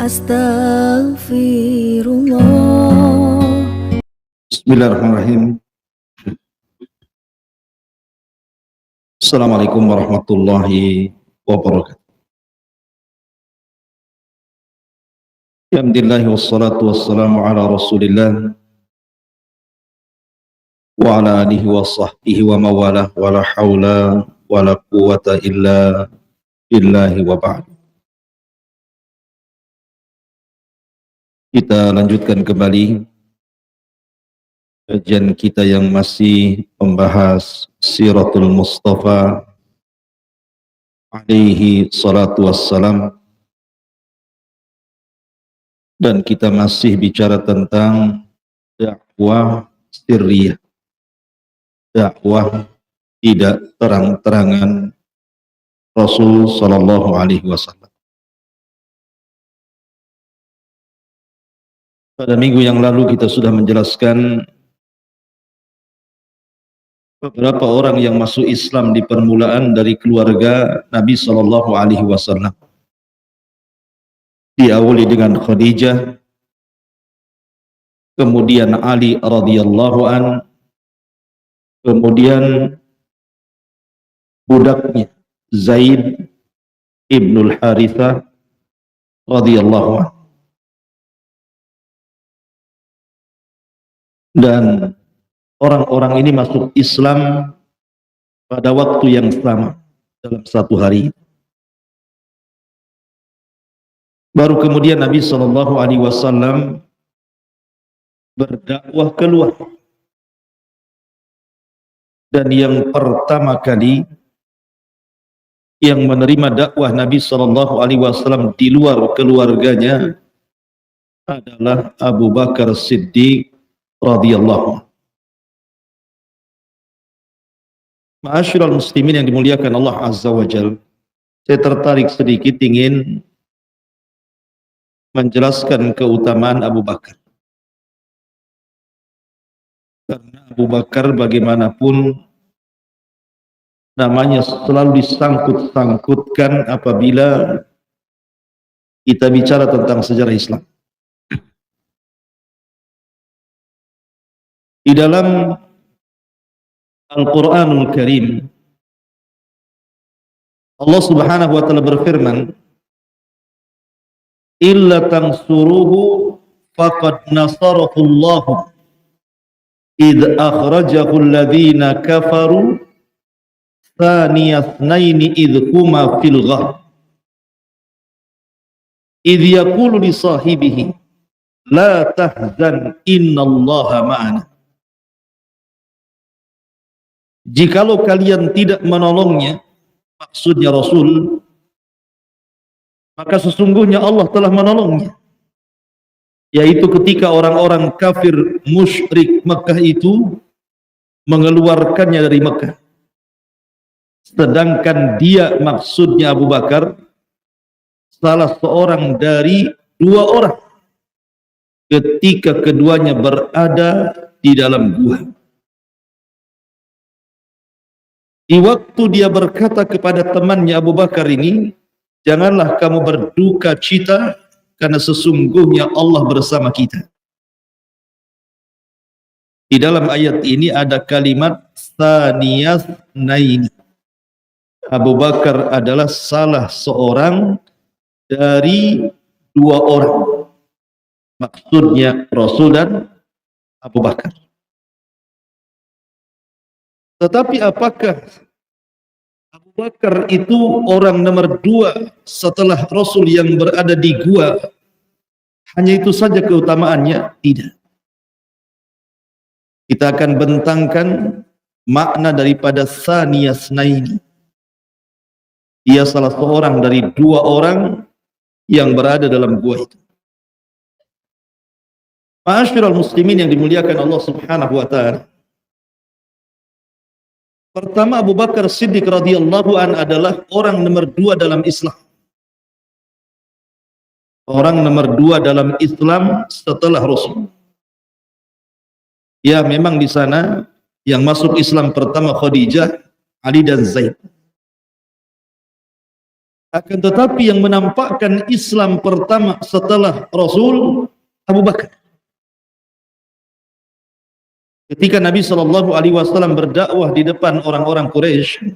Astaghfirullah. Bismillahirrahmanirrahim. Assalamualaikum warahmatullahi wabarakatuh. Alhamdulillah wassalatu wassalamu ala rasulillah wa ala alihi wa sahbihi wa mawalah wa la hawla wa la quwata illa billahi wa ba'd. Kita lanjutkan kembali kajian kita yang masih membahas Siratul Mustafa alaihi salatu wassalam, dan kita masih bicara tentang dakwah sirriyah, dakwah tidak terang-terangan Rasul sallallahu alaihi wasallam. Pada minggu yang lalu kita sudah menjelaskan beberapa orang yang masuk Islam di permulaan dari keluarga Nabi sallallahu alaihi wasallam. Diawali dengan Khadijah, kemudian Ali radhiyallahu an, kemudian budaknya Zaid ibnul Harithah radhiyallahu an. Dan orang-orang ini masuk Islam pada waktu yang sama dalam satu hari. Baru kemudian Nabi sallallahu alaihi wasallam berdakwah keluar. Dan yang pertama kali yang menerima dakwah Nabi sallallahu alaihi wasallam di luar keluarganya adalah Abu Bakar Siddiq radhiyallahu anhu. Ma'asyiral muslimin yang dimuliakan Allah azza wa jalla, saya tertarik sedikit ingin menjelaskan keutamaan Abu Bakar. Karena Abu Bakar bagaimanapun namanya selalu disangkut-sangkutkan apabila kita bicara tentang sejarah Islam. Di dalam Al-Quranul Karim, Allah subhanahu wa ta'ala berfirman, illa tansuruhu faqad nasarahu Allah idh akhrajahu alladhina kafaru thaniya ithnaini idh huma fil ghar idh yaqulu li sahibihi la tahzan innallaha ma'ana. Jikalau kalian tidak menolongnya, maksudnya Rasul, maka sesungguhnya Allah telah menolongnya. Yaitu ketika orang-orang kafir musyrik Mekah itu mengeluarkannya dari Mekah. Sedangkan dia, maksudnya Abu Bakar, salah seorang dari dua orang ketika keduanya berada di dalam gua. Di waktu dia berkata kepada temannya Abu Bakar ini, janganlah kamu berduka cita karena sesungguhnya Allah bersama kita. Di dalam ayat ini ada kalimat tsaniyas naini. Abu Bakar adalah salah seorang dari dua orang. Maksudnya Rasul dan Abu Bakar. Tetapi apakah Abu Bakar itu orang nomor dua setelah Rasul yang berada di gua? Hanya itu saja keutamaannya? Tidak. Kita akan bentangkan makna daripada tsaniyas naini. Dia salah seorang dari dua orang yang berada dalam gua itu. Ma'asyiral muslimin yang dimuliakan Allah subhanahu wa ta'ala. Pertama, Abu Bakar Siddiq radhiyallahu an adalah orang nomor dua dalam Islam. Orang nomor dua dalam Islam setelah Rasul. Ya, memang di sana yang masuk Islam pertama Khadijah, Ali dan Zaid. Akan tetapi yang menampakkan Islam pertama setelah Rasul, Abu Bakar. Ketika Nabi SAW berdakwah di depan orang-orang Quraisy,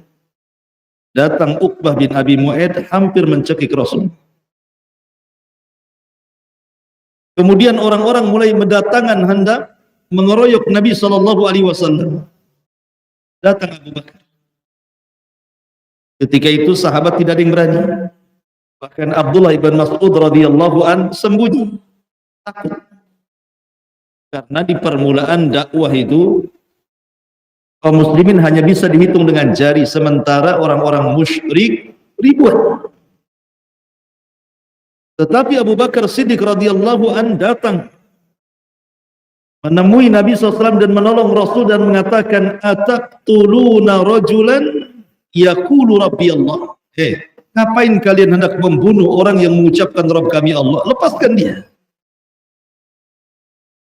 datang Uqbah bin Abi Mu'aid hampir mencekik Rasul. Kemudian orang-orang mulai mendatangkan hendak mengeroyok Nabi SAW. Datang Abu Bakar. Ketika itu sahabat tidak ada yang berani. Bahkan Abdullah ibn Mas'ud radhiyallahu an sembunyi, takut. Karena di permulaan dakwah itu kaum muslimin hanya bisa dihitung dengan jari, sementara orang-orang musyrik ribuan. Tetapi Abu Bakar Siddiq radhiyallahu an datang menemui Nabi SAW dan menolong Rasul dan mengatakan, ataqtuluna rajulan yaqulu rabbi Allah. Ngapain kalian hendak membunuh orang yang mengucapkan Rabb kami Allah? Lepaskan dia.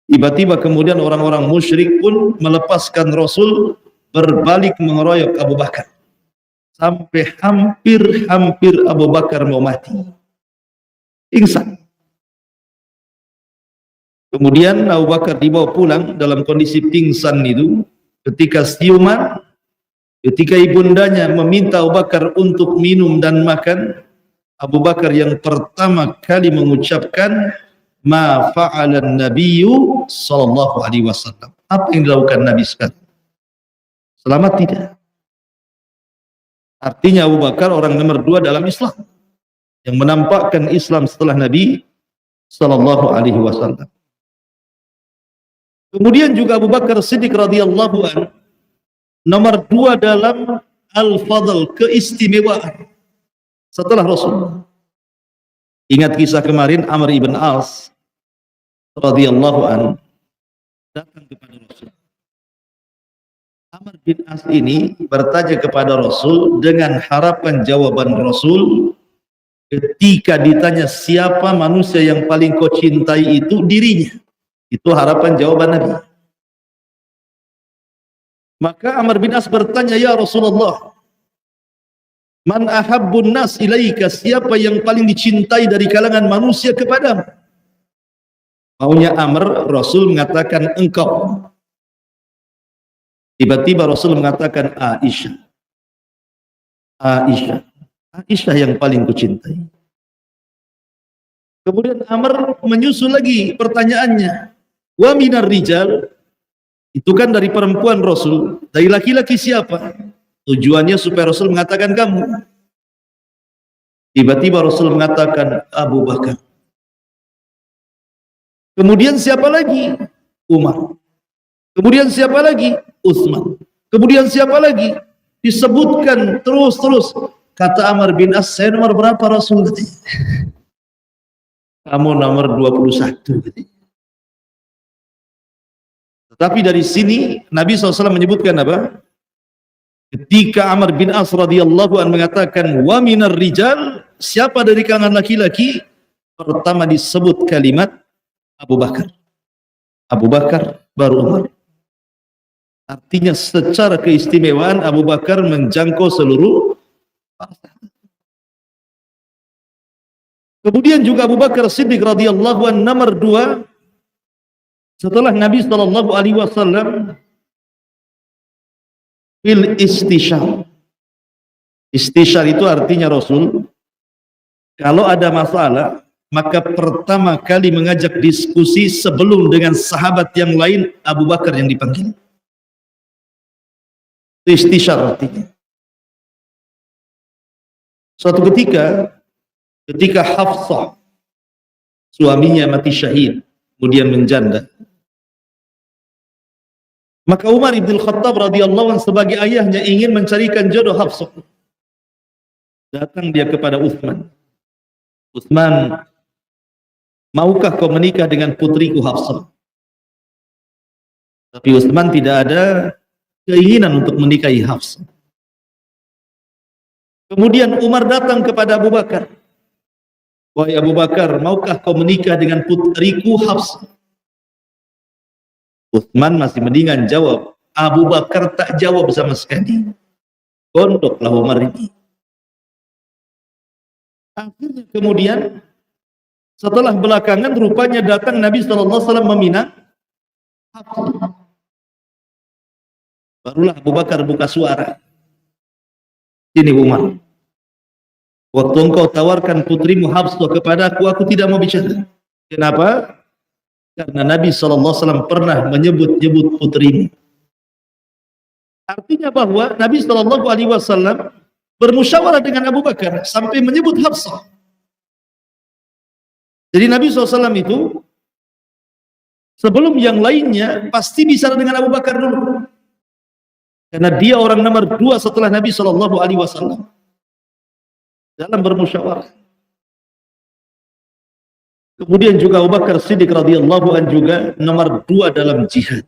Tiba-tiba kemudian orang-orang musyrik pun melepaskan Rasul, berbalik mengeroyok Abu Bakar. Sampai hampir Abu Bakar mau mati. Pingsan. Kemudian Abu Bakar dibawa pulang dalam kondisi pingsan itu. Ketika siuman, ketika ibundanya meminta Abu Bakar untuk minum dan makan, Abu Bakar yang pertama kali mengucapkan, ma fa'alan nabiyyu sallallahu alaihi wasallam. Apa yang dilakukan Nabi sekarang? Selamat tidak? Artinya Abu Bakar orang nomor 2 dalam Islam, yang menampakkan Islam setelah Nabi sallallahu alaihi wasallam. Kemudian juga Abu Bakar Siddiq radhiyallahu anhu nomor 2 dalam al-fadl, keistimewaan setelah Rasul. Ingat kisah kemarin Amr ibn As radhiyallahu anhu datang kepada Rasul. Amr bin As ini bertanya kepada Rasul dengan harapan jawaban Rasul. Ketika ditanya siapa manusia yang paling kau cintai, itu dirinya. Itu harapan jawaban Nabi. Maka Amr bin As bertanya, ya Rasulullah, man ahabbun nas ilaika, siapa yang paling dicintai dari kalangan manusia kepadamu? Maunya Amr, Rasul mengatakan engkau. Tiba-tiba Rasul mengatakan Aisyah. Aisyah yang paling kucintai. Kemudian Amr menyusul lagi pertanyaannya, wa minar rijal, itu kan dari perempuan Rasul, dari laki-laki siapa? Tujuannya supaya Rasul mengatakan kamu. Tiba-tiba Rasul mengatakan Abu Bakar. Kemudian siapa lagi? Umar. Kemudian siapa lagi? Utsman. Kemudian siapa lagi? Disebutkan terus. Kata Amr bin As, saya nomor berapa Rasul? Kamu nomor 21. Tetapi dari sini Nabi SAW menyebutkan apa? Ketika Amr bin As radhiyallahu anhu mengatakan wa minar rijal, siapa dari kalangan laki-laki, pertama disebut kalimat Abu Bakar. Abu Bakar baru Umar. Artinya secara keistimewaan Abu Bakar menjangkau seluruh. Kemudian juga Abu Bakar Siddiq radhiyallahu anhu nomor 2 setelah Nabi sallallahu alaihi wasallam fil istisyar. Istisyar itu artinya Rasul kalau ada masalah maka pertama kali mengajak diskusi sebelum dengan sahabat yang lain, Abu Bakar yang dipanggil. Istisyar artinya. Suatu ketika Hafsah suaminya mati syahid, kemudian menjanda, maka Umar ibn Khattab radhiyallahu anhu sebagai ayahnya ingin mencarikan jodoh Hafsah. Datang dia kepada Utsman. Utsman, maukah kau menikah dengan putriku Hafsah? Tapi Utsman tidak ada keinginan untuk menikahi Hafsah. Kemudian Umar datang kepada Abu Bakar. Wahai Abu Bakar, maukah kau menikah dengan putriku Hafsah? Utsman masih mendingan jawab. Abu Bakar tak jawab sama sekali. Gondoklah Umar ini. Akhirnya kemudian setelah belakangan rupanya datang Nabi SAW meminang Hafsah. Barulah Abu Bakar buka suara. Ini Umar, waktu engkau tawarkan putrimu Hafsah kepadaku, aku tidak mau bicara. Kenapa? Karena Nabi SAW pernah menyebut-nyebut putrimu. Artinya bahwa Nabi SAW bermusyawarah dengan Abu Bakar sampai menyebut Hafsah. Jadi Nabi SAW itu sebelum yang lainnya pasti bicara dengan Abu Bakar dulu, karena dia orang nomor 2 setelah Nabi SAW dalam bermusyawarah. Kemudian juga Abu Bakar Siddiq radhiyallahu anhu juga nomor 2 dalam jihad.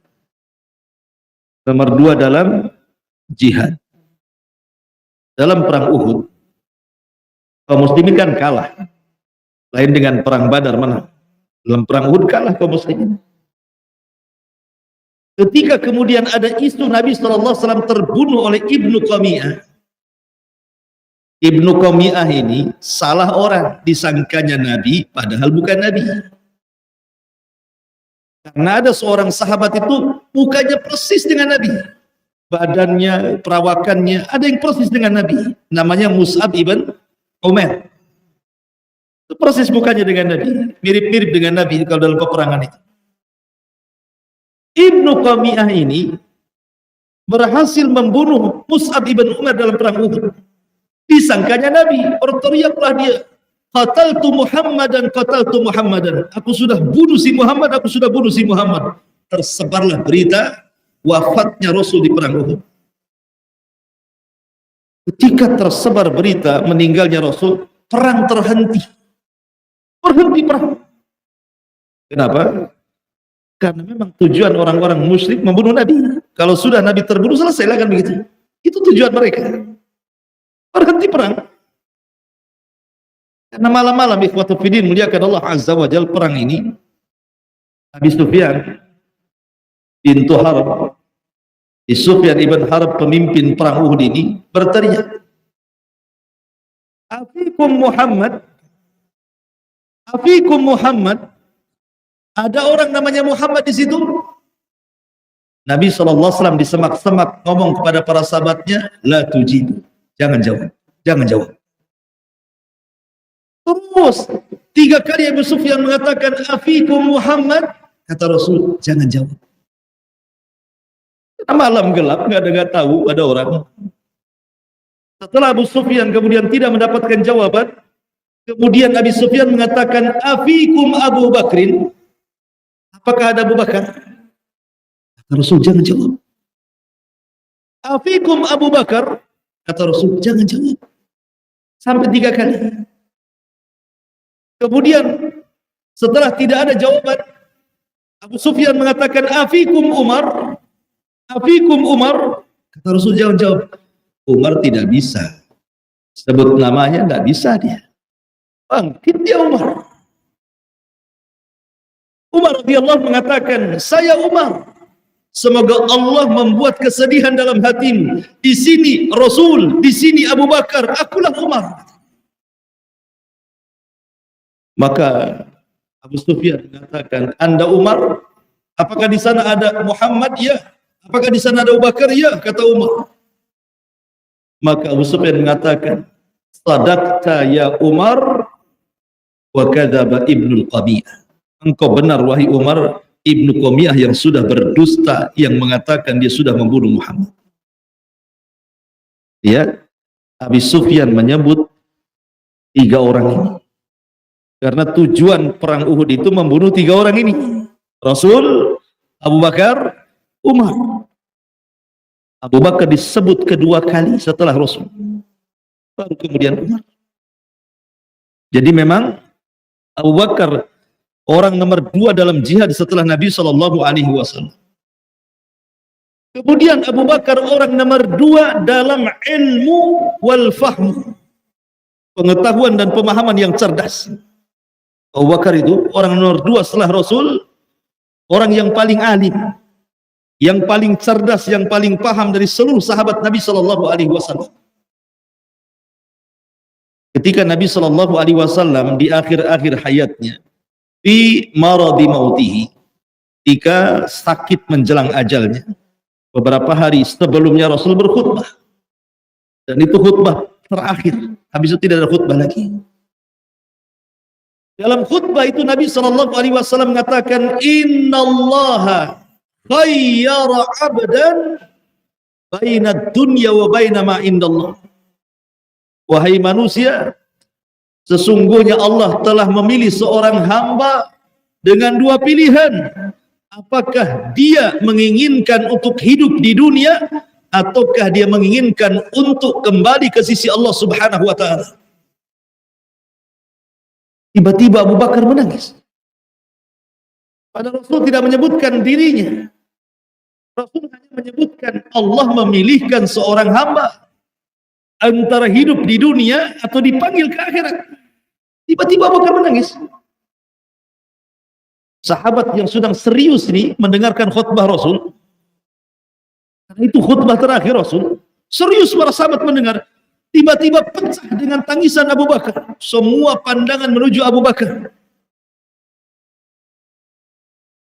Nomor 2 dalam jihad. Dalam perang Uhud, kaum muslimin kan kalah. Lain dengan perang Badar menang. Dalam perang Uhud kalah kaum muslimin. Ketika kemudian ada isu Nabi SAW terbunuh oleh Ibnu Qami'ah. Ibnu Qami'ah ini salah orang, disangkanya Nabi padahal bukan Nabi. Karena ada seorang sahabat itu mukanya persis dengan Nabi, badannya, perawakannya ada yang persis dengan Nabi, namanya Mus'ab ibn Umair. Persis mukanya dengan Nabi, mirip-mirip dengan Nabi kalau dalam peperangan itu. Ibnu Qami'ah ini berhasil membunuh Mus'ab ibn Umair dalam perang Uhud. Disangkanya Nabi, berteriaklah dia, qataltu Muhammadan, qataltu Muhammadan. Aku sudah bunuh si Muhammad, aku sudah bunuh si Muhammad. Tersebarlah berita wafatnya Rasul di perang Uhud. Ketika tersebar berita meninggalnya Rasul, perang terhenti. Berhenti perang. Kenapa? Karena memang tujuan orang-orang musyrik membunuh Nabi. Kalau sudah Nabi terbunuh, selesai lah kan begitu. Itu tujuan mereka. Berhenti perang. Karena malam-malam ikhwatu fiddin muliakan Allah Azza wa Jalla, perang ini Abi Sufyan bintu Harb, Sufyan ibn Harb pemimpin perang Uhud ini berteriak, "Afikum Muhammad, afikum Muhammad." Ada orang namanya Muhammad di situ. Nabi SAW disemak-semak ngomong kepada para sahabatnya, "La tujibu." Jangan jawab, jangan jawab. Terus 3 kali Abu Sufyan mengatakan, "Afikum Muhammad." Kata Rasul, jangan jawab. Malam gelap, nggak tahu ada orang. Setelah Abu Sufyan kemudian tidak mendapatkan jawaban, kemudian Abu Sufyan mengatakan, "Afikum Abu Bakrin." Apakah ada Abu Bakar? Kata Rasul, jangan jawab. "Afikum Abu Bakar." Kata Rasul, jangan jawab. Sampai 3 kali. Kemudian setelah tidak ada jawaban, Abu Sufyan mengatakan, "Afikum Umar." "Afikum Umar." Kata Rasul, jangan jawab. Umar tidak bisa. Sebut namanya, tidak bisa dia. Bangkit dia Umar. Umar radhiyallahu mengatakan, "Saya Umar. Semoga Allah membuat kesedihan dalam hatimu. Di sini Rasul, di sini Abu Bakar, akulah Umar." Maka Abu Sufyan mengatakan, "Anda Umar? Apakah di sana ada Muhammad?" "Ya." "Apakah di sana ada Abu Bakar?" "Ya," kata Umar. Maka Abu Sufyan mengatakan, "Sadaqta ya Umar wa kadzaba Ibnu Qami'ah." Engkau benar wahai Umar, Ibnu Qami'ah yang sudah berdusta, yang mengatakan dia sudah membunuh Muhammad. Ya, Abi Sufyan menyebut 3 orang ini. Karena tujuan perang Uhud itu membunuh 3 orang ini. Rasul, Abu Bakar, Umar. Abu Bakar disebut kedua kali setelah Rasul. Baru kemudian Umar. Jadi memang Abu Bakar orang nomor 2 dalam jihad setelah Nabi SAW. Kemudian Abu Bakar orang nomor 2 dalam ilmu wal fahmu, pengetahuan dan pemahaman yang cerdas. Abu Bakar itu orang nomor 2 setelah Rasul, orang yang paling alim, yang paling cerdas, yang paling paham dari seluruh sahabat Nabi SAW. ketika Nabi Shallallahu Alaihi Wasallam di akhir-akhir hayatnya, di maradi mautihi, ketika sakit menjelang ajalnya, beberapa hari sebelumnya Rasul berkhutbah, dan itu khutbah terakhir. Habis itu tidak ada khutbah lagi. Dalam khutbah itu Nabi Shallallahu Alaihi Wasallam mengatakan, Innallaha khayyara abdan baina dunya wa baina ma indallah. Wahai manusia, sesungguhnya Allah telah memilih seorang hamba dengan dua pilihan. Apakah dia menginginkan untuk hidup di dunia, ataukah dia menginginkan untuk kembali ke sisi Allah Subhanahu wa ta'ala. Tiba-tiba Abu Bakar menangis. Padahal Rasul tidak menyebutkan dirinya. Rasul hanya menyebutkan Allah memilihkan seorang hamba antara hidup di dunia atau dipanggil ke akhirat. Tiba-tiba Abu Bakar menangis. Sahabat yang sedang serius ini mendengarkan khutbah Rasul, karena itu khutbah terakhir Rasul, serius para sahabat mendengar. Tiba-tiba pecah dengan tangisan Abu Bakar. Semua pandangan menuju Abu Bakar,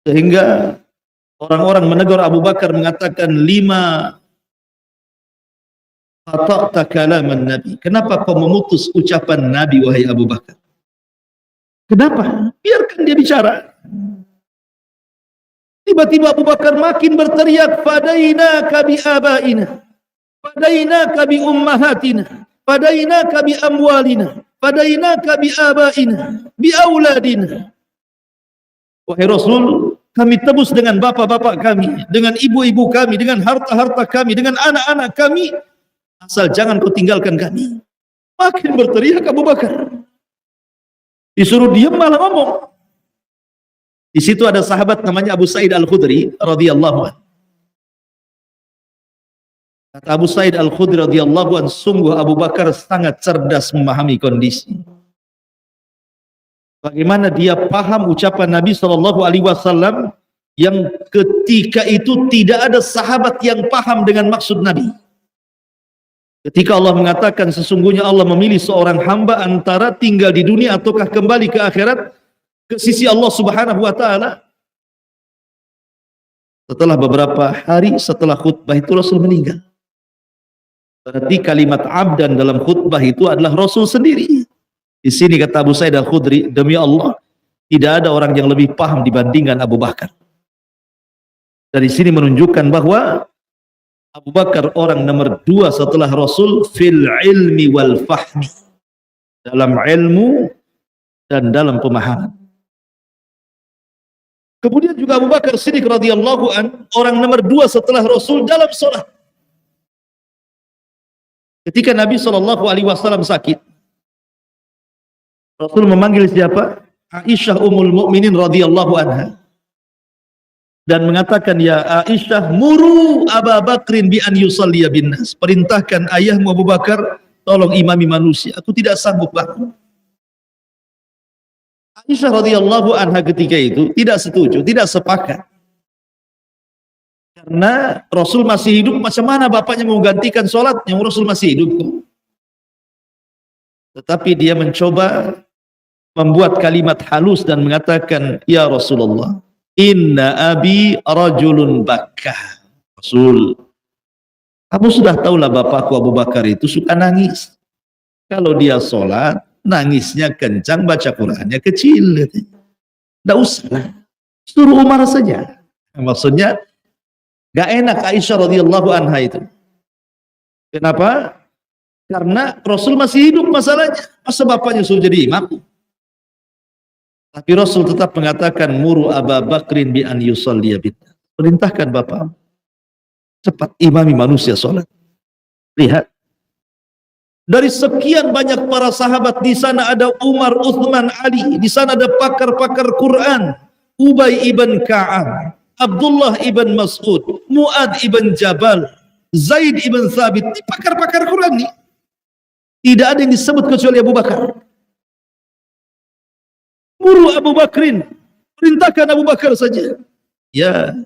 sehingga orang-orang menegur Abu Bakar mengatakan, lima qata'ta kalaman Nabi. Kenapa kau memutus ucapan Nabi, wahai Abu Bakar? Kenapa? Biarkan dia bicara. Tiba-tiba Abu Bakar makin berteriak, fadainaka bi abaina, fadainaka bi ummahatina, fadainaka bi amwalina, fadainaka bi abaina, bi auladina. Wahai Rasul, kami tebus dengan bapak-bapak kami, dengan ibu-ibu kami, dengan harta-harta kami, dengan anak-anak kami, asal jangan kau tinggalkan kami. Makin berteriak Abu Bakar. Disuruh diam malah ngomong. Di situ ada sahabat namanya Abu Sa'id Al-Khudri radhiyallahu anhu. Kata Abu Sa'id Al-Khudri radhiyallahu anhu, sungguh Abu Bakar sangat cerdas memahami kondisi. Bagaimana dia paham ucapan Nabi Shallallahu Alaihi Wasallam yang ketika itu tidak ada sahabat yang paham dengan maksud Nabi. Ketika Allah mengatakan sesungguhnya Allah memilih seorang hamba antara tinggal di dunia ataukah kembali ke akhirat, ke sisi Allah Subhanahu wa ta'ala. Setelah beberapa hari setelah khutbah itu Rasul meninggal. Berarti kalimat abdan dalam khutbah itu adalah Rasul sendiri. Di sini kata Abu Sa'id Al-Khudri, demi Allah tidak ada orang yang lebih paham dibandingkan Abu Bakar. Dari sini menunjukkan bahwa Abu Bakar orang nomor 2 setelah Rasul fil ilmi wal fahmi, dalam ilmu dan dalam pemahaman. Kemudian juga Abu Bakar Siddiq radhiyallahu an, orang nomor 2 setelah Rasul dalam sholat. Ketika Nabi Shallallahu Alaihi Wasallam sakit, Rasul memanggil siapa? Aisyah Ummul Mukminin radhiyallahu anha, dan mengatakan, ya Aisyah, muru Abu Bakrin bi an yusalliya bin nas. Perintahkan ayahmu Abu Bakar tolong imami manusia, aku tidak sanggup bangun. Aisyah radhiyallahu anha ketika itu tidak setuju, tidak sepakat. Karena Rasul masih hidup, macam mana bapaknya mau gantikan sholat yang Rasul masih hidup? Tetapi dia mencoba membuat kalimat halus dan mengatakan, ya Rasulullah, inna abi rajulun bakkah. Rasul, kamu sudah tahulah bapakku Abu Bakar itu suka nangis. Kalau dia sholat, nangisnya kencang, baca Qurannya kecil. Tidak usah, suruh Umar saja. Maksudnya, gak enak Aisyah radhiyallahu anha itu. Kenapa? Karena Rasul masih hidup masalahnya. Masa bapaknya suruh jadi imam? Tapi Rasul tetap mengatakan, muru Abu Bakrin bi an yusalliya bin nas. Perintahkan bapak cepat imami manusia sholat. Lihat, dari sekian banyak para sahabat, di sana ada Umar, Uthman, Ali, di sana ada pakar-pakar Quran, Ubay ibn Ka'ab, Abdullah ibn Mas'ud, Mu'ad ibn Jabal, Zaid ibn Thabit. Ini pakar-pakar Quran nih. Tidak ada yang disebut kecuali Abu Bakar. Muru Abu Bakrin, perintahkan Abu Bakar saja. Ya,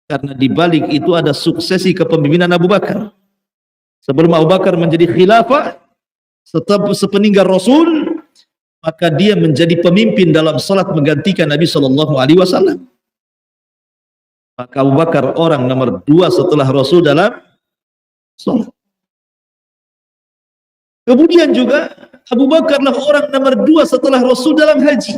karena di balik itu ada suksesi kepemimpinan Abu Bakar. Sebelum Abu Bakar menjadi khilafah, sepeninggal Rasul, maka dia menjadi pemimpin dalam salat menggantikan Nabi Shallallahu Alaihi Wasallam. Maka Abu Bakar orang nomor 2 setelah Rasul dalam salat. Kemudian juga Abu Bakarlah orang nomor 2 setelah Rasul dalam haji.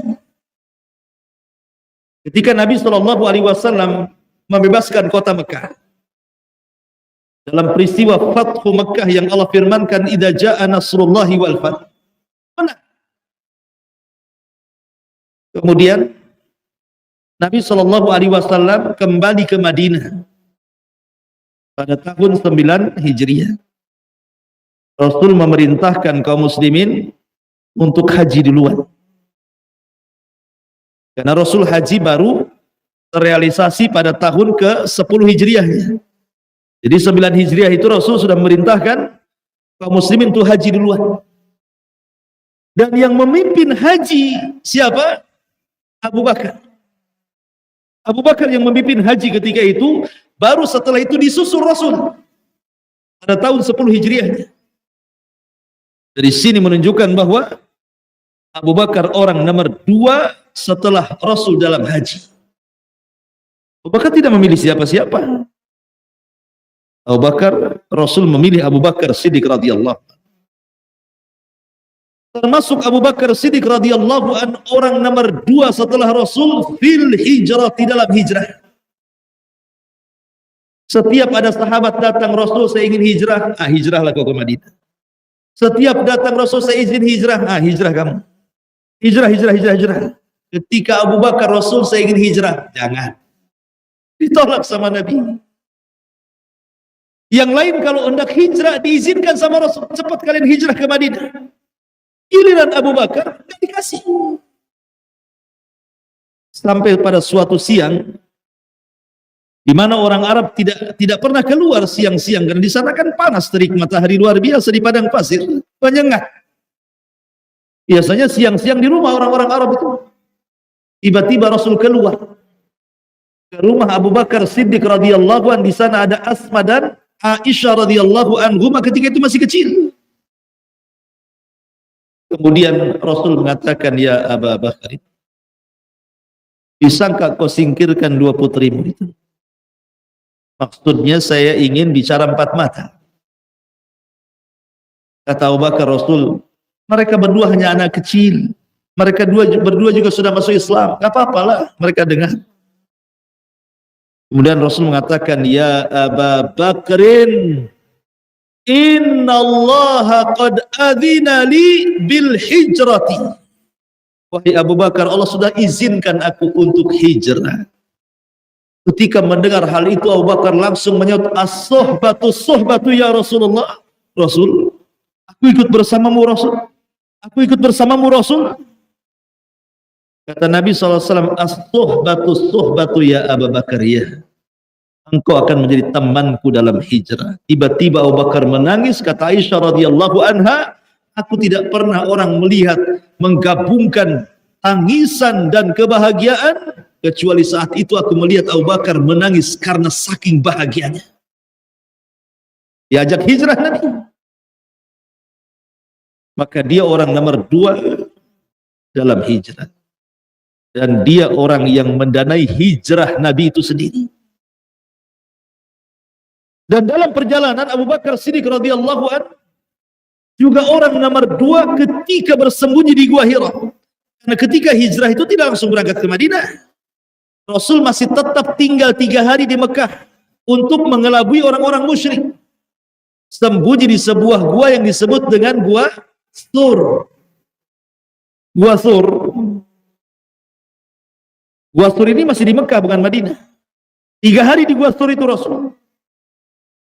Ketika Nabi Shallallahu Alaihi Wasallam membebaskan kota Mekah dalam peristiwa Fathu Mekah yang Allah firmankan, "Idza jaa nasrullahi wal fath." Kemudian Nabi Shallallahu Alaihi Wasallam kembali ke Madinah pada tahun 9 Hijriah. Rasul memerintahkan kaum muslimin untuk haji duluan. Karena Rasul haji baru terrealisasi pada tahun ke-10 Hijriahnya. Jadi 9 Hijriah itu Rasul sudah memerintahkan kaum muslimin untuk haji duluan. Dan yang memimpin haji siapa? Abu Bakar. Abu Bakar yang memimpin haji ketika itu, baru setelah itu disusul Rasul pada tahun 10 Hijriahnya. Dari sini menunjukkan bahwa Abu Bakar orang nomor 2 setelah Rasul dalam haji. Abu Bakar tidak memilih siapa-siapa. Abu Bakar, Rasul memilih Abu Bakar Siddiq radhiyallahu. Termasuk Abu Bakar Siddiq radhiyallahu an orang nomor 2 setelah Rasul fil hijrah, di dalam hijrah. Setiap ada sahabat datang, Rasul saya ingin hijrah, hijrahlah kau ke Madinah. Setiap datang Rasul saya izin hijrah, hijrah kamu. Hijrah. Ketika Abu Bakar, Rasul saya ingin hijrah, jangan. Ditolak sama Nabi. Yang lain kalau hendak hijrah diizinkan sama Rasul, cepat kalian hijrah ke Madinah. Giliran Abu Bakar tidak dikasih. Sampai pada suatu siang, di mana orang Arab tidak pernah keluar siang-siang, karena di sana kan panas, terik matahari luar biasa di padang pasir, menyengat. Biasanya siang-siang di rumah orang-orang Arab itu. Tiba-tiba Rasul keluar ke rumah Abu Bakar Siddiq radhiyallahu an. Di sana ada Asma dan Aisyah radhiyallahu anhuma ketika itu masih kecil. Kemudian Rasul mengatakan, "Ya Abu Bakar, bisakah kau singkirkan 2 putrimu itu? Maksudnya saya ingin bicara 4 mata." Kata Abu Bakar, "Rasul, mereka berdua hanya anak kecil. Mereka berdua juga sudah masuk Islam. Gak apa-apalah mereka dengar." Kemudian Rasul mengatakan, "Ya Abu Bakrin, innallaha qad adzina li bil hijrati." Wahai Abu Bakar, Allah sudah izinkan aku untuk hijrah. Ketika mendengar hal itu, Abu Bakar langsung menyebut, "As-sohbatu ya Rasulullah." Rasul, aku ikut bersamamu Rasul. Aku ikut bersamamu Rasul. Kata Nabi SAW, "As-sohbatu ya Abu Bakar ya. Engkau akan menjadi temanku dalam hijrah." Tiba-tiba Abu Bakar menangis. Kata Aisyah radhiyallahu anha, "Aku tidak pernah orang melihat menggabungkan tangisan dan kebahagiaan, kecuali saat itu aku melihat Abu Bakar menangis karena saking bahagianya." Diajak hijrah Nabi. Maka dia orang nomor 2 dalam hijrah. Dan dia orang yang mendanai hijrah Nabi itu sendiri. Dan dalam perjalanan Abu Bakar Siddiq radhiyallahu anhu juga orang nomor 2 ketika bersembunyi di Gua Hira. Karena ketika hijrah itu tidak langsung berangkat ke Madinah. Rasul masih tetap tinggal 3 hari di Mekah untuk mengelabui orang-orang musyrik. Sembunyi di sebuah gua yang disebut dengan Gua Sur. Gua Sur. Gua Sur ini masih di Mekah, bukan Madinah. 3 hari di Gua Sur itu Rasul.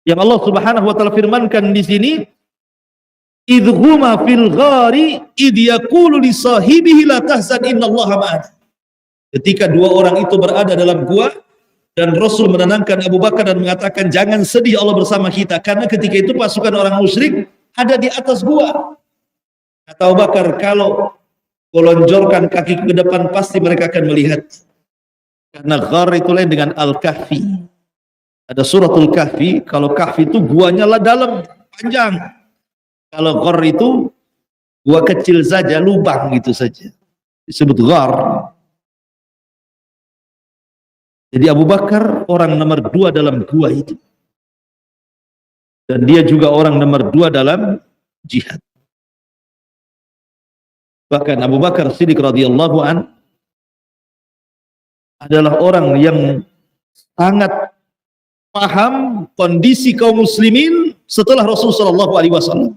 Yang Allah Subhanahu wa taala firmankan di sini, "Idhuma fil ghari id yaqulu li sahibihi la tahzan innallaha ma'ana." Ketika 2 orang itu berada dalam gua dan Rasul menenangkan Abu Bakar dan mengatakan, "Jangan sedih, Allah bersama kita." Karena ketika itu pasukan orang musyrik ada di atas gua. Kata Abu Bakar, "Kalau lonjorkan kaki ke depan pasti mereka akan melihat." Karena ghar itu lain dengan Al-Kahfi. Ada suratul Kahfi. Kalau Kahfi itu guanya lah dalam, panjang. Kalau ghar itu Gua kecil saja, lubang gitu saja, disebut ghar. Jadi Abu Bakar orang nomor 2 dalam gua itu, dan dia juga orang nomor 2 dalam jihad. Bahkan Abu Bakar Siddiq radhiyallahu an adalah orang yang sangat paham kondisi kaum muslimin setelah Rasulullah SAW.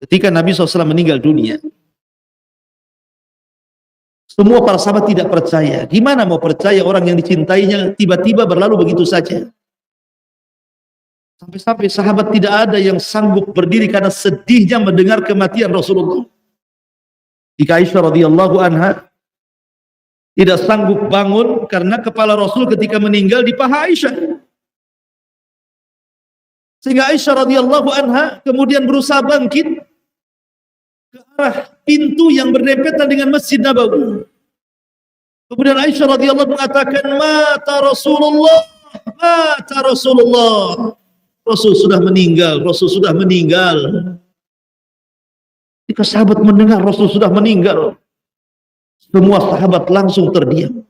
Ketika Nabi SAW meninggal dunia, semua para sahabat tidak percaya. Gimana mau percaya orang yang dicintainya tiba-tiba berlalu begitu saja? Sampai-sampai sahabat tidak ada yang sanggup berdiri karena sedihnya mendengar kematian Rasulullah. Jika Aisyah radhiyallahu anha tidak sanggup bangun karena kepala Rasul ketika meninggal di paha Aisyah. Sehingga Aisyah radhiyallahu anha kemudian berusaha bangkit ke arah pintu yang berdempetan dengan Masjid Nabawi. Kemudian Aisyah radhiyallahu mengatakan, "Mata Rasulullah, mata Rasulullah." Rasul sudah meninggal, Rasul sudah meninggal. Ketika sahabat mendengar Rasul sudah meninggal, semua sahabat langsung terdiam.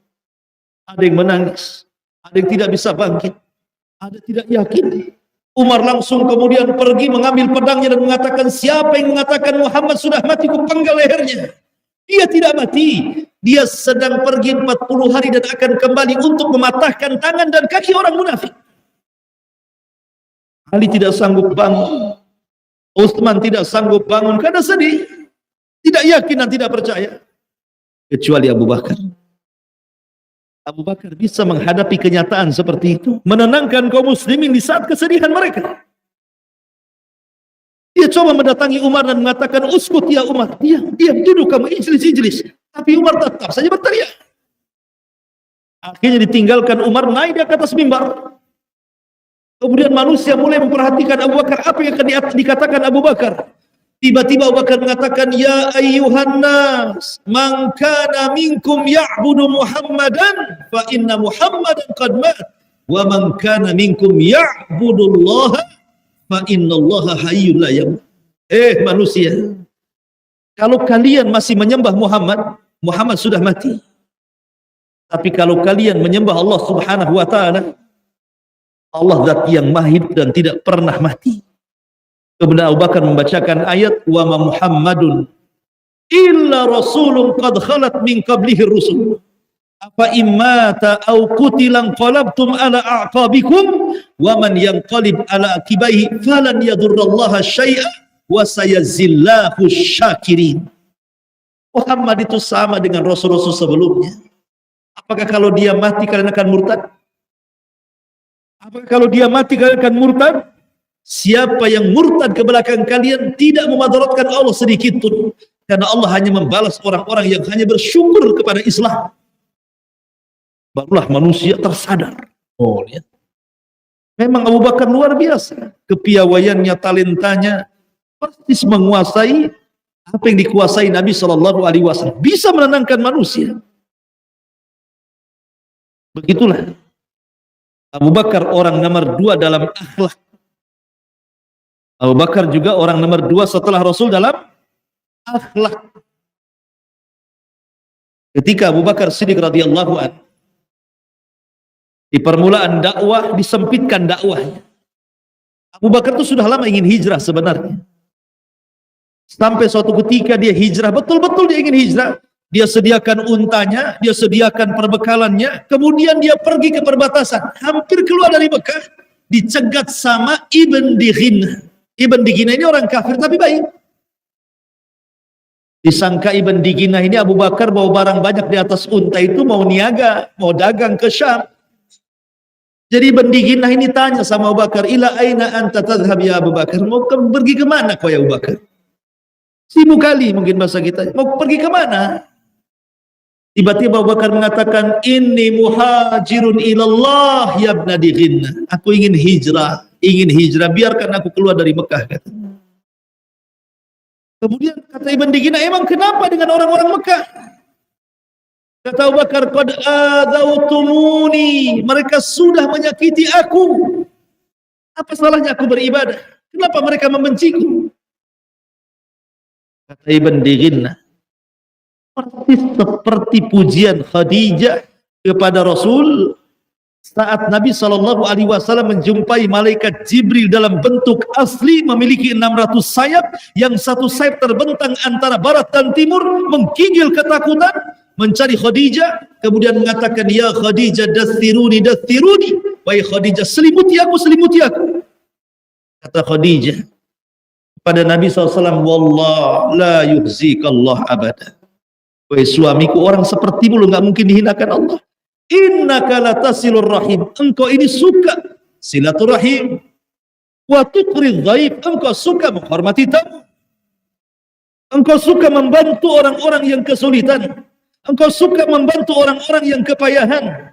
Ada yang menangis, ada yang tidak bisa bangkit, ada tidak yakin. Umar langsung kemudian pergi mengambil pedangnya dan mengatakan, siapa yang mengatakan Muhammad sudah mati, ku penggal lehernya. Dia tidak mati, dia sedang pergi 40 hari dan akan kembali untuk mematahkan tangan dan kaki orang munafik. Ali tidak sanggup bangun, Utsman tidak sanggup bangun karena sedih, tidak yakin dan tidak percaya. Kecuali Abu Bakar. Abu Bakar bisa menghadapi kenyataan seperti itu, menenangkan kaum muslimin di saat kesedihan mereka. Dia coba mendatangi Umar dan mengatakan, uskut ya Umar, diam, duduk kamu, ijlis. Tapi Umar tetap saja berteriak. Akhirnya ditinggalkan Umar naik ke atas mimbar. Kemudian manusia mulai memperhatikan Abu Bakar, apa yang akan dikatakan Abu Bakar. Tiba-tiba Abu Bakar mengatakan, ya ayyuhan nas, man kana minkum ya'budu Muhammadan, fa inna Muhammadan qad mat, wa man kana minkum ya'budu Allah, fa inna Allah hayyun la yamut. Manusia, kalau kalian masih menyembah Muhammad, Muhammad sudah mati. Tapi kalau kalian menyembah Allah Subhanahu wa taala, Allah zat yang mahid dan tidak pernah mati. Kemudian Abu Bakar membacakan ayat wa ma Muhammadun illa rasulun qad khalat min qablihi rusul afa immata aw qutilan qalabtum ala a'qabikum wa man yanqalib ala akibaihi falan yadurrallaha syai'a wa sayazillahu syakirin. Muhammad itu sama dengan rasul-rasul sebelumnya. Apakah kalau dia mati kalian akan murtad? Apakah kalau dia mati kalian akan murtad? Siapa yang murtad ke belakang kalian tidak memadaratkan Allah sedikit pun, karena Allah hanya membalas orang-orang yang hanya bersyukur kepada Islam. Barulah manusia tersadar. Oh, lihat. Memang Abu Bakar luar biasa, kepiawaiannya, talentanya persis menguasai apa yang dikuasai Nabi Shallallahu Alaihi Wasallam, bisa menenangkan manusia. Begitulah Abu Bakar orang nomor 2 dalam akhlak. Abu Bakar juga orang nomor 2 setelah Rasul dalam akhlak. Ketika Abu Bakar Siddiq radhiyallahu anhu di permulaan dakwah disempitkan dakwahnya. Abu Bakar itu sudah lama ingin hijrah sebenarnya. Sampai suatu ketika dia hijrah, betul-betul dia ingin hijrah. Dia sediakan untanya, dia sediakan perbekalannya, kemudian dia pergi ke perbatasan, hampir keluar dari Mekah, dicegat sama Ibn Dighina. Ibn Dighina ini orang kafir tapi baik. Disangka Ibn Dighina ini Abu Bakar bawa barang banyak di atas unta itu mau niaga, mau dagang ke Syam. Jadi Ibn Dighina ini tanya sama Abu Bakar, ila aina anta tadhhab ya Abu Bakar? Mau pergi kemana kau ya Abu Bakar? Sibuk kali mungkin bahasa kita, mau pergi kemana? Tiba-tiba Abu Bakar mengatakan, inni muhajirun ilallah ya Ibn Dighina. Aku ingin hijrah, biarkan aku keluar dari Mekah. Kata. Kemudian kata Ibn Dighina, emang kenapa dengan orang-orang Mekah? Kata Abu Bakar, qad adautumuni, mereka sudah menyakiti aku. Apa salahnya aku beribadah? Kenapa mereka membenciku? Kata Ibn Dighinnah, persis seperti pujian Khadijah kepada Rasul saat Nabi SAW menjumpai malaikat Jibril dalam bentuk asli memiliki 600 sayap, yang satu sayap terbentang antara barat dan timur, menggigil ketakutan, mencari Khadijah, kemudian mengatakan, ya Khadijah dathiruni dathiruni, wahai Khadijah selimuti aku. Kata Khadijah pada Nabi SAW, wallah la yuhzikallah abada, wahai suamiku, orang sepertimu nggak mungkin dihinakan Allah. Innaka latasilur rahim, engkau ini suka silaturahim, wa tuqrid dhaif, engkau suka menghormati tamu, engkau suka membantu orang-orang yang kesulitan, engkau suka membantu orang-orang yang kepayahan.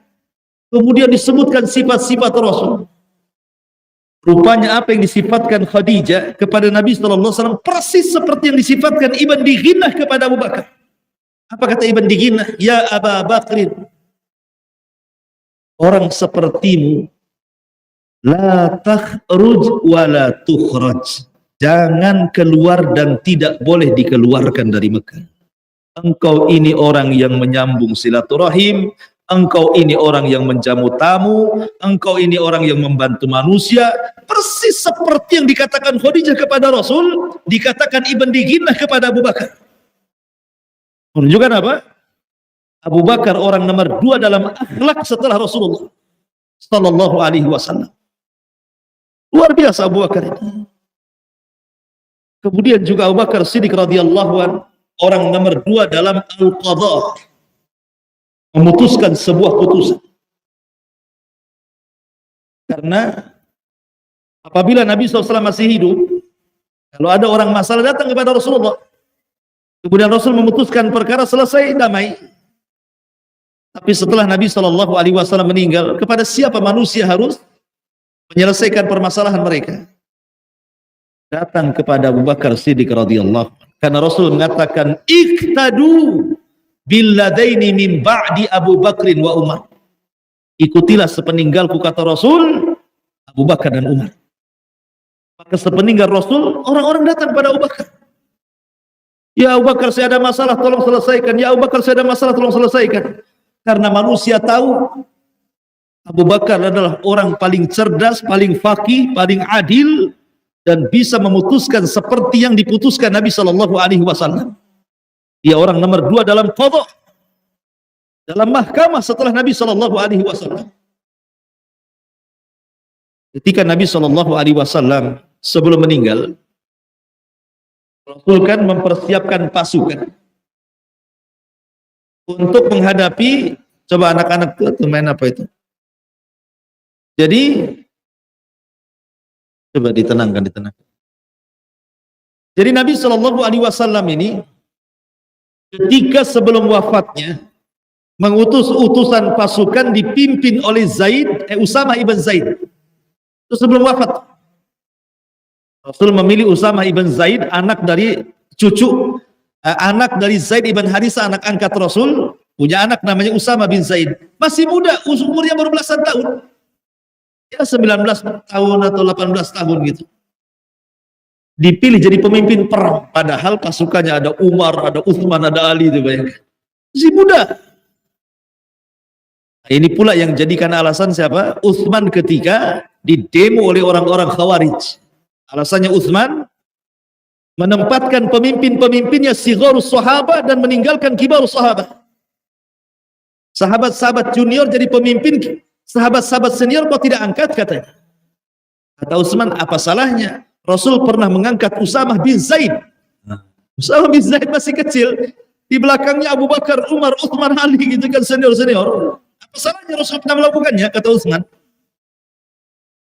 Kemudian disebutkan sifat-sifat Rasul. Rupanya apa yang disifatkan Khadijah kepada Nabi SAW persis seperti yang disifatkan Ibn Dighinnah kepada Abu Bakar. Apa kata Ibn Dighinnah? Ya Aba Bakrin, orang sepertimu la takhruj wa la tukhraj, jangan keluar dan tidak boleh dikeluarkan dari Mekah. Engkau ini orang yang menyambung silaturahim, engkau ini orang yang menjamu tamu, engkau ini orang yang membantu manusia, persis seperti yang dikatakan Khadijah kepada Rasul, dikatakan Ibn Dighinnah kepada Abu Bakar. Menunjukkan apa? Abu Bakar orang nomor 2 dalam akhlak setelah Rasulullah sallallahu alaihi wasallam. Luar biasa Abu Bakar ini. Kemudian juga Abu Bakar Siddiq radhiyallahu anhu orang nomor 2 dalam al-qadha, memutuskan sebuah putusan. Karena apabila Nabi SAW masih hidup, kalau ada orang masalah datang kepada Rasulullah, kemudian Rasul memutuskan perkara, selesai, damai. Tapi setelah Nabi SAW meninggal, kepada siapa manusia harus menyelesaikan permasalahan mereka? Datang kepada Abu Bakar Siddiq radhiyallahu anhu. Karena Rasul mengatakan, iqtadu billadaini min ba'di Abu Bakrin wa Umar. Ikutilah sepeninggalku, kata Rasul, Abu Bakar dan Umar. Maka sepeninggal Rasul, orang-orang datang pada Abu Bakar. Ya Abu Bakar, saya ada masalah, tolong selesaikan. Ya Abu Bakar, saya ada masalah, tolong selesaikan. Karena manusia tahu Abu Bakar adalah orang paling cerdas, paling faqih, paling adil, dan bisa memutuskan seperti yang diputuskan Nabi SAW. Dia orang nomor 2 dalam qadha, dalam mahkamah setelah Nabi SAW. Ketika Nabi SAW sebelum meninggal, Rasul kan mempersiapkan pasukan untuk menghadapi, coba anak-anak tuh main apa itu? Jadi coba ditenangkan. Jadi Nabi SAW ini ketika sebelum wafatnya mengutus utusan pasukan dipimpin oleh Usamah ibn Zaid. Itu sebelum wafat. Rasul memilih Usamah ibn Zaid, anak dari Zaid ibn Harisah, anak angkat Rasul, punya anak namanya Usamah bin Zaid. Masih muda, umurnya baru belasan tahun. Ya 19 tahun atau 18 tahun gitu. Dipilih jadi pemimpin perang, padahal pasukannya ada Umar, ada Uthman, ada Ali, itu bayangkan. Masih muda. Nah, ini pula yang jadikan alasan siapa? Uthman ketika didemo oleh orang-orang Khawarij. Alasannya Uthman menempatkan pemimpin-pemimpinnya sigharus sahabat dan meninggalkan kibarus sahabat. Sahabat-sahabat junior jadi pemimpin, sahabat-sahabat senior kok tidak angkat, katanya. Kata Utsman, apa salahnya? Rasul pernah mengangkat Usamah bin Zaid. Usamah bin Zaid masih kecil, di belakangnya Abu Bakar, Umar, Uthman, Ali, gitu kan, senior-senior. Apa salahnya Rasul pernah melakukannya, kata Utsman.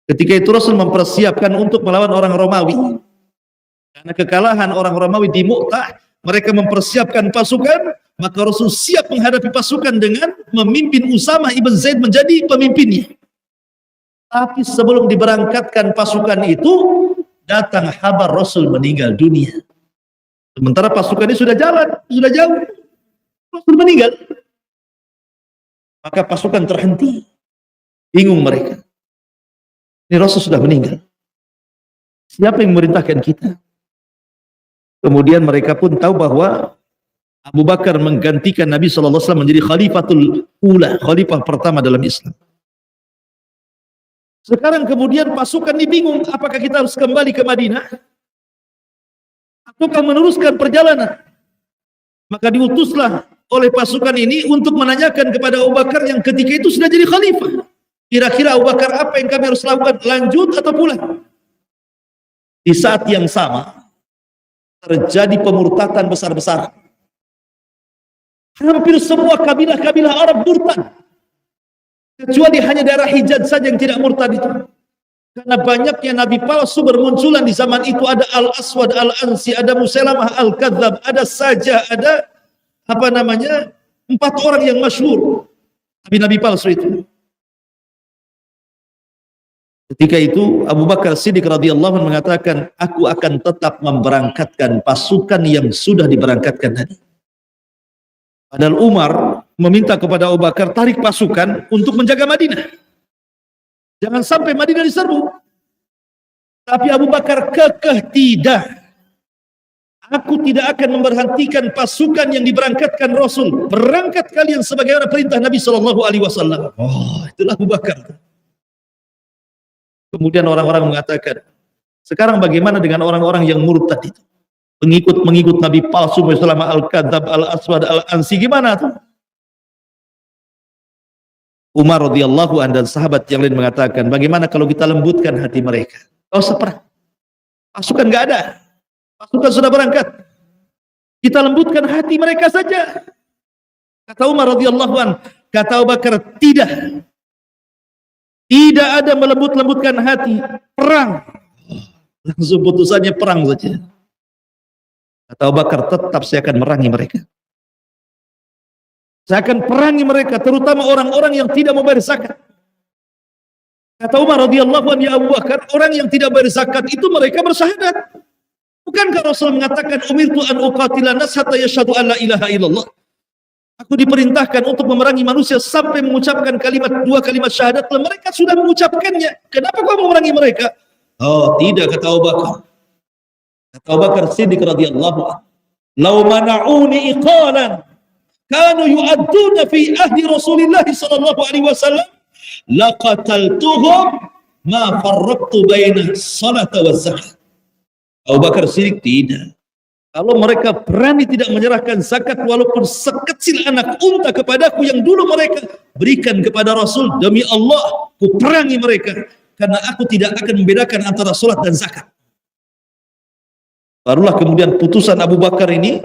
Ketika itu Rasul mempersiapkan untuk melawan orang Romawi. Karena kekalahan orang Romawi di Mu'tah, mereka mempersiapkan pasukan, maka Rasul siap menghadapi pasukan dengan memimpin Usamah ibn Zaid menjadi pemimpinnya. Tapi sebelum diberangkatkan pasukan itu, datang kabar Rasul meninggal dunia. Sementara pasukan ini sudah jalan, sudah jauh. Rasul meninggal. Maka pasukan terhenti. Bingung mereka. Ini Rasul sudah meninggal. Siapa yang memerintahkan kita? Kemudian mereka pun tahu bahwa Abu Bakar menggantikan Nabi SAW menjadi khalifatul ula, khalifah pertama dalam Islam. Sekarang kemudian pasukan ini bingung, apakah kita harus kembali ke Madinah ataukah meneruskan perjalanan. Maka diutuslah oleh pasukan ini untuk menanyakan kepada Abu Bakar yang ketika itu sudah jadi khalifah. Kira-kira Abu Bakar, apa yang kami harus lakukan? Lanjut atau pulang? Di saat yang sama terjadi pemurtadan besar-besaran. Hampir semua kabilah-kabilah Arab murtad, kecuali hanya daerah Hijaz saja yang tidak murtad itu. Karena banyaknya nabi palsu bermunculan di zaman itu. Ada Al-Aswad Al-Ansi, ada Musailamah Al-Kadzab, ada Sajah, ada 4 orang yang masyhur nabi-nabi palsu itu. Ketika itu Abu Bakar Siddiq radhiyallahu anhu mengatakan, aku akan tetap memberangkatkan pasukan yang sudah diberangkatkan tadi. Padahal Umar meminta kepada Abu Bakar, tarik pasukan untuk menjaga Madinah. Jangan sampai Madinah diserbu. Tapi Abu Bakar kekeh, tidak. Aku tidak akan memberhentikan pasukan yang diberangkatkan Rasul. Berangkat kalian sebagaimana perintah Nabi SAW. Oh, itulah Abu Bakar. Kemudian orang-orang mengatakan, sekarang bagaimana dengan orang-orang yang murtad itu? Mengikut Nabi palsu, Musailamah Al-Kadzab, Al-Aswad Al-Ansi, gimana tuh? Umar radhiyallahu anhu dan sahabat yang lain mengatakan, bagaimana kalau kita lembutkan hati mereka? Kau seperang, pasukan nggak ada, pasukan sudah berangkat, kita lembutkan hati mereka saja. Kata Umar radhiyallahu anhu. Kata Abu Bakar, tidak ada melembut-lembutkan hati, perang. Langsung putusannya perang saja. Kata Abu Bakar, tetap saya akan merangi mereka. Saya akan perangi mereka, terutama orang-orang yang tidak membayar zakat. Kata Umar radhiyallahu anhu, ya Abu Bakar, orang yang tidak bayar zakat itu mereka bersyahadat. Bukankah Rasul mengatakan, umirtu an uqatila nas hatta yashhadu an la ilaha illallah. Aku diperintahkan untuk memerangi manusia sampai mengucapkan 2 kalimat syahadat. Mereka sudah mengucapkannya. Kenapa kau memerangi mereka? Oh, tidak, kata Abu Bakar. Kata Abu Bakar Siddiq radhiyallahu anhu, "Lau mana'uni iqalan kanu yu'adduna fi ahdi Rasulillah sallallahu alaihi wasallam laqataltuhum ma farraqtu baina salata wa zakat." Abu Bakar Siddiq, tidak. Kalau mereka berani tidak menyerahkan zakat walaupun sekecil anak unta kepadaku yang dulu mereka berikan kepada Rasul, demi Allah ku perangi mereka, karena aku tidak akan membedakan antara salat dan zakat. Barulah kemudian putusan Abu Bakar ini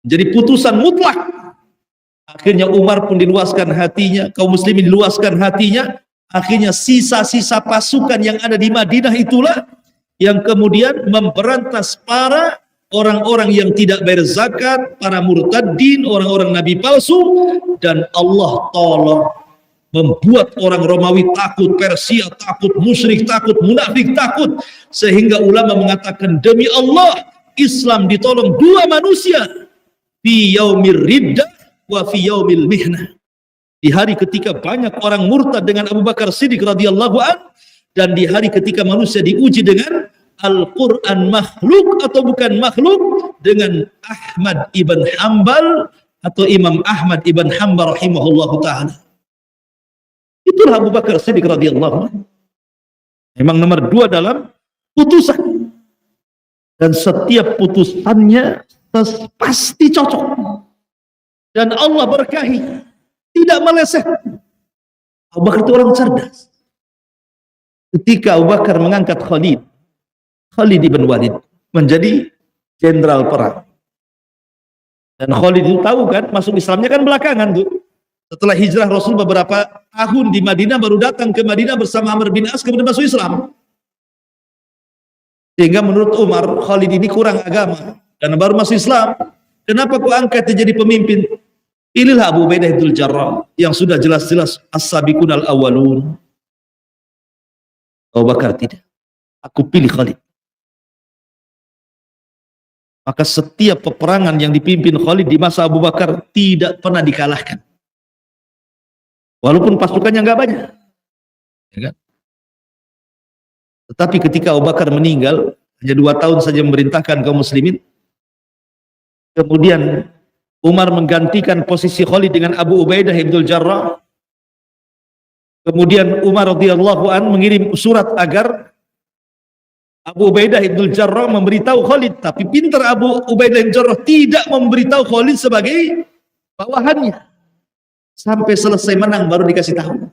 jadi putusan mutlak. Akhirnya Umar pun diluaskan hatinya, kaum muslimin diluaskan hatinya. Akhirnya sisa-sisa pasukan yang ada di Madinah itulah yang kemudian memberantas para orang-orang yang tidak bayar zakat, para murtadin, orang-orang nabi palsu. Dan Allah tolong membuat orang Romawi takut, Persia takut, musyrik takut, munafik takut, sehingga ulama mengatakan, demi Allah Islam ditolong 2 manusia, fi yaumir riddah wa fi yaumil mihnah. Di hari ketika banyak orang murtad dengan Abu Bakar Siddiq radhiyallahu an, dan di hari ketika manusia diuji dengan Al-Quran makhluk atau bukan makhluk, dengan Ahmad ibn Hanbal atau Imam Ahmad ibn Hanbal rahimahullahu ta'ala. Itulah Abu Bakar Siddiq radhiyallahu anhu. Memang nomor 2 dalam putusan. Dan setiap putusannya pasti cocok. Dan Allah berkahi. Tidak meleset. Abu Bakar itu orang cerdas. Ketika Abu Bakar mengangkat Khalid ibn Walid menjadi jenderal perang. Dan Khalid itu tahu kan, masuk Islamnya kan belakangan tuh. Setelah hijrah Rasul beberapa tahun di Madinah, baru datang ke Madinah bersama Amr bin As, kemudian masuk Islam. Sehingga menurut Umar, Khalid ini kurang agama karena baru masuk Islam. Kenapa kau angkat dia jadi pemimpin? Pilihlah Abu Ubaidah bin Jarrah yang sudah jelas-jelas as-sabiqun al-awwalun. Abu Bakar tidak. Aku pilih Khalid. Maka setiap peperangan yang dipimpin Khalid di masa Abu Bakar tidak pernah dikalahkan. Walaupun pasukannya nggak banyak. Ya kan? Tetapi ketika Abu Bakar meninggal, hanya 2 tahun saja memerintahkan kaum muslimin, Kemudian Umar menggantikan posisi Khalid dengan Abu Ubaidah ibnul Jarrah. Kemudian Umar radhiyallahu an mengirim surat agar Abu Ubaidah ibnul Jarrah memberitahu Khalid, tapi pintar Abu Ubaidah ibnul Jarrah tidak memberitahu Khalid sebagai bawahannya. Sampai selesai menang baru dikasih tahu.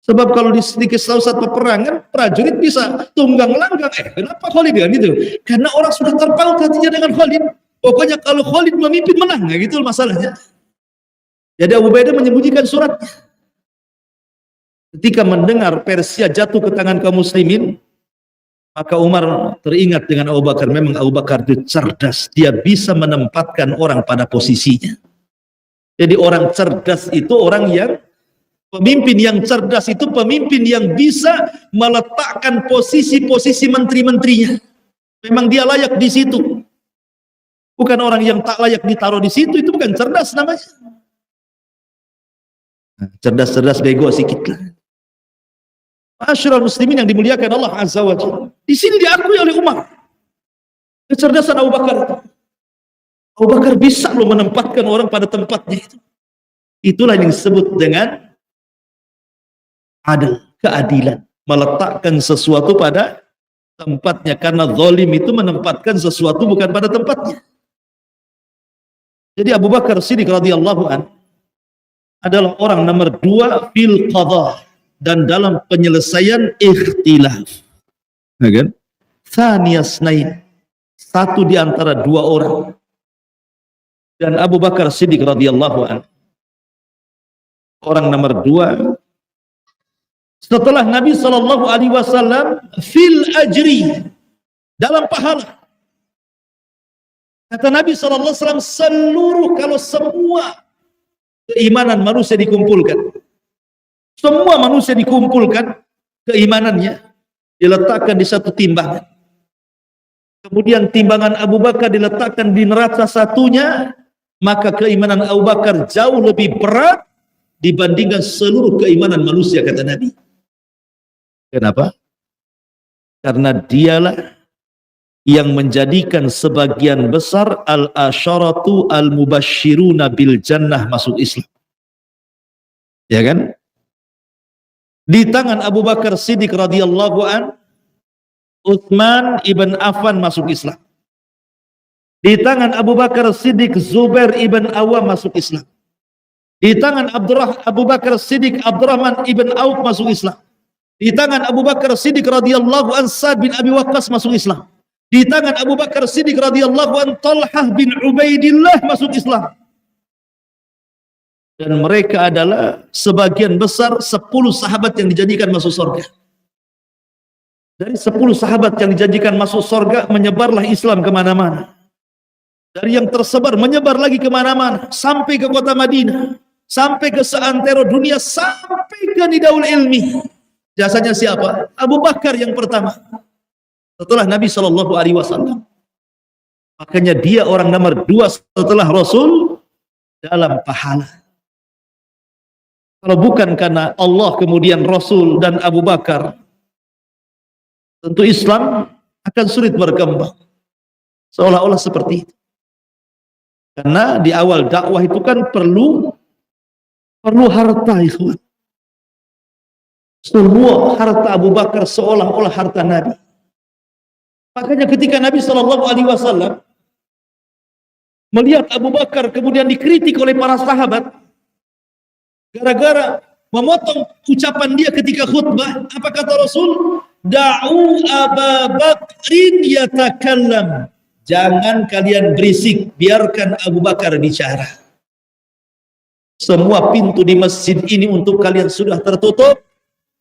Sebab kalau dikasih tahu saat peperangan, prajurit bisa tunggang langgang. Kenapa Khalid kan itu? Karena orang sudah terpaut hatinya dengan Khalid. Pokoknya kalau Khalid memimpin menang, nah gitu masalahnya. Jadi Abu Ubaidah menyembunyikan surat. Ketika mendengar Persia jatuh ke tangan kaum muslimin, maka Umar teringat dengan Abu Bakar. Memang Abu Bakar itu cerdas, dia bisa menempatkan orang pada posisinya. Jadi orang cerdas itu orang yang, pemimpin yang cerdas itu pemimpin yang bisa meletakkan posisi-posisi menteri-menterinya. Memang dia layak di situ. Bukan orang yang tak layak ditaruh di situ, itu bukan cerdas namanya. Cerdas-cerdas bego sedikit lah. Masyarakat muslimin yang dimuliakan Allah Azza wa Jalla. Di sini diakui oleh Umar. Kecerdasan Abu Bakar. Abu Bakar bisa loh menempatkan orang pada tempatnya itu. Itulah yang disebut dengan adil, keadilan. Meletakkan sesuatu pada tempatnya. Karena zalim itu menempatkan sesuatu bukan pada tempatnya. Jadi Abu Bakar Siddiq radhiyallahu an adalah orang nomor 2 fil qadha, dan dalam penyelesaian ikhtilaf. Ya kan? Thaniyasnain, satu di antara dua orang. Dan Abu Bakar Siddiq radhiyallahu an orang nomor 2 setelah Nabi sallallahu alaihi wasallam fil ajri, dalam pahala. Kata Nabi sallallahu alaihi wasallam, seluruh, kalau semua keimanan manusia dikumpulkan, semua manusia dikumpulkan keimanannya, diletakkan di satu timbangan. Kemudian timbangan Abu Bakar diletakkan di neraca satunya, maka keimanan Abu Bakar jauh lebih berat dibandingkan seluruh keimanan manusia, kata Nabi. Kenapa? Karena dialah yang menjadikan sebagian besar al-asyaratu al-mubashshiruna bil jannah masuk Islam. Ya kan? Di tangan Abu Bakar Siddiq radhiyallahu an, Utsman ibn Affan masuk Islam. Di tangan Abu Bakar Siddiq, Zubair ibn Awam masuk Islam. Di tangan Abu Bakar Siddiq, Abdurrahman ibn Auf masuk Islam. Di tangan Abu Bakar Siddiq radhiyallahu an, Sa'd bin Abi Waqqas masuk Islam. Di tangan Abu Bakar Siddiq radhiyallahu an, Talhah bin Ubaidillah masuk Islam. Dan mereka adalah sebagian besar 10 sahabat yang dijadikan masuk surga. Dari 10 sahabat yang dijanjikan masuk surga, menyebarlah Islam kemana-mana. Dari yang tersebar, menyebar lagi kemana-mana. Sampai ke kota Madinah. Sampai ke seantero dunia. Sampai ke Nidaul Ilmi. Jasanya siapa? Abu Bakar yang pertama. Setelah Nabi SAW. Makanya dia orang nomor 2 setelah Rasul dalam pahala. Kalau bukan karena Allah, kemudian Rasul dan Abu Bakar, tentu Islam akan sulit berkembang. Seolah-olah seperti itu. Karena di awal dakwah itu kan perlu harta, ikhwan. Semua harta Abu Bakar seolah-olah harta Nabi. Makanya ketika Nabi SAW melihat Abu Bakar kemudian dikritik oleh para sahabat gara-gara memotong ucapan dia ketika khutbah, apa kata Rasul? Da'u Abu Bakrin yatakallam. Jangan kalian berisik, biarkan Abu Bakar bicara. Semua pintu di masjid ini untuk kalian sudah tertutup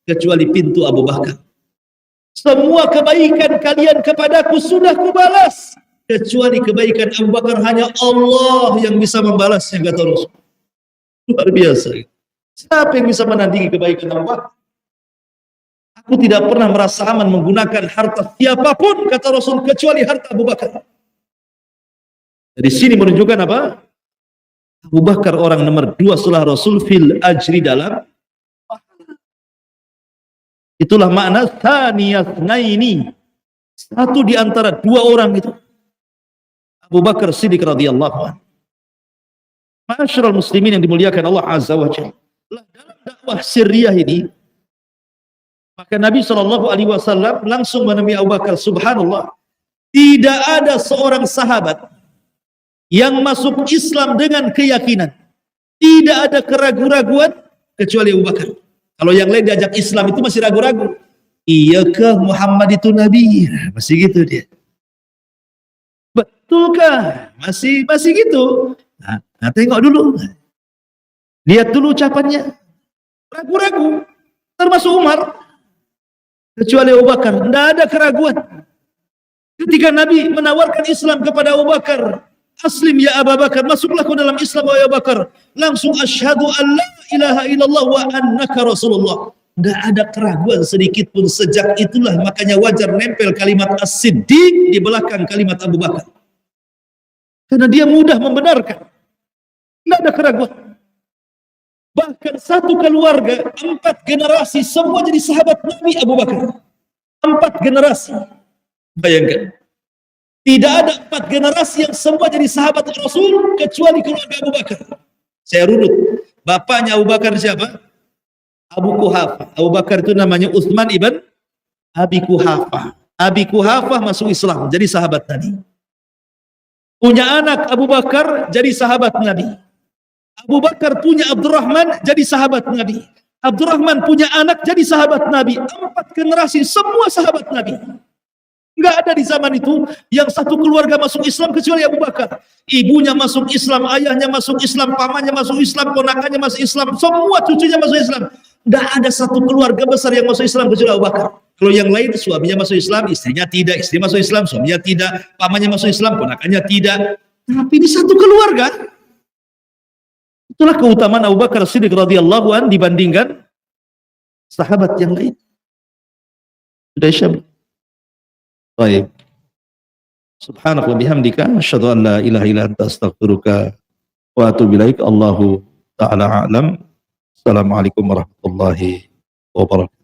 kecuali pintu Abu Bakar. Semua kebaikan kalian kepadaku sudah kubalas kecuali kebaikan Abu Bakar, hanya Allah yang bisa membalasnya, kata Rasul. Luar biasa. Siapa yang bisa menandingi kebaikan Abu Bakar? Aku tidak pernah merasa aman menggunakan harta siapapun, kata Rasul, kecuali harta Abu Bakar. Dari sini menunjukkan apa? Abu Bakar orang nomor 2 setelah Rasul fil ajri, dalam itulah makna thaniyasnaini, satu di antara dua orang itu. Abu Bakar Siddiq radhiyallahu anhu. Ma'asyiral muslimin yang dimuliakan Allah Azza wa Jalla. Dalam dakwah sirriyah ini, maka Nabi SAW langsung menemui Abu Bakar. Subhanallah, tidak ada seorang sahabat yang masuk Islam dengan keyakinan, tidak ada keraguan-raguan kecuali Abu Bakar. Kalau yang lain diajak Islam itu masih ragu-ragu. Iyakah Muhammad itu Nabi? Masih gitu dia. Betulkah? Masih gitu. Nah, tengok dulu. Lihat dulu ucapannya. Ragu-ragu. Termasuk Umar. Kecuali Abu Bakar. Tidak ada keraguan. Ketika Nabi menawarkan Islam kepada Abu Bakar. Aslim ya Abu Bakar. Masuklah ke dalam Islam ya Abu Bakar. Langsung asyhadu an la ilaha illallah wa annaka Rasulullah. Tidak ada keraguan sedikit pun. Sejak itulah makanya wajar nempel kalimat As-Siddiq di belakang kalimat Abu Bakar. Karena dia mudah membenarkan. Tidak ada keraguan. Bahkan satu keluarga, 4 generasi semua jadi sahabat Nabi Abu Bakar. 4 generasi. Bayangkan. Tidak ada 4 generasi yang semua jadi sahabat Rasul kecuali keluarga Abu Bakar. Saya runut. Bapaknya Abu Bakar siapa? Abu Kuhafah. Abu Bakar itu namanya Utsman ibn Abi Kuhafah. Abi Kuhafah masuk Islam, jadi sahabat Nabi. Punya anak Abu Bakar, jadi sahabat Nabi. Abu Bakar punya Abdurrahman, jadi sahabat Nabi. Abdurrahman punya anak, jadi sahabat Nabi. 4 generasi, semua sahabat Nabi. Enggak ada di zaman itu yang satu keluarga masuk Islam kecuali Abu Bakar. Ibunya masuk Islam, ayahnya masuk Islam, pamannya masuk Islam, ponakannya masuk Islam, semua cucunya masuk Islam. Tidak ada satu keluarga besar yang masuk Islam kecuali Abu Bakar. Kalau yang lain suaminya masuk Islam, istrinya tidak, istri masuk Islam, suaminya tidak, pamannya masuk Islam, ponakannya tidak. Tapi di satu keluarga. Itulah keutamaan Abu Bakar Siddiq radhiyallahu anhu dibandingkan sahabat yang lain. Sudah syabab. Baik. Subhanaka wa bihamdika asyhadu an la ilaha illa anta astaghfiruka wa atubu ilaik. Allahu ta'ala a'lam. Assalamualaikum warahmatullahi wabarakatuh.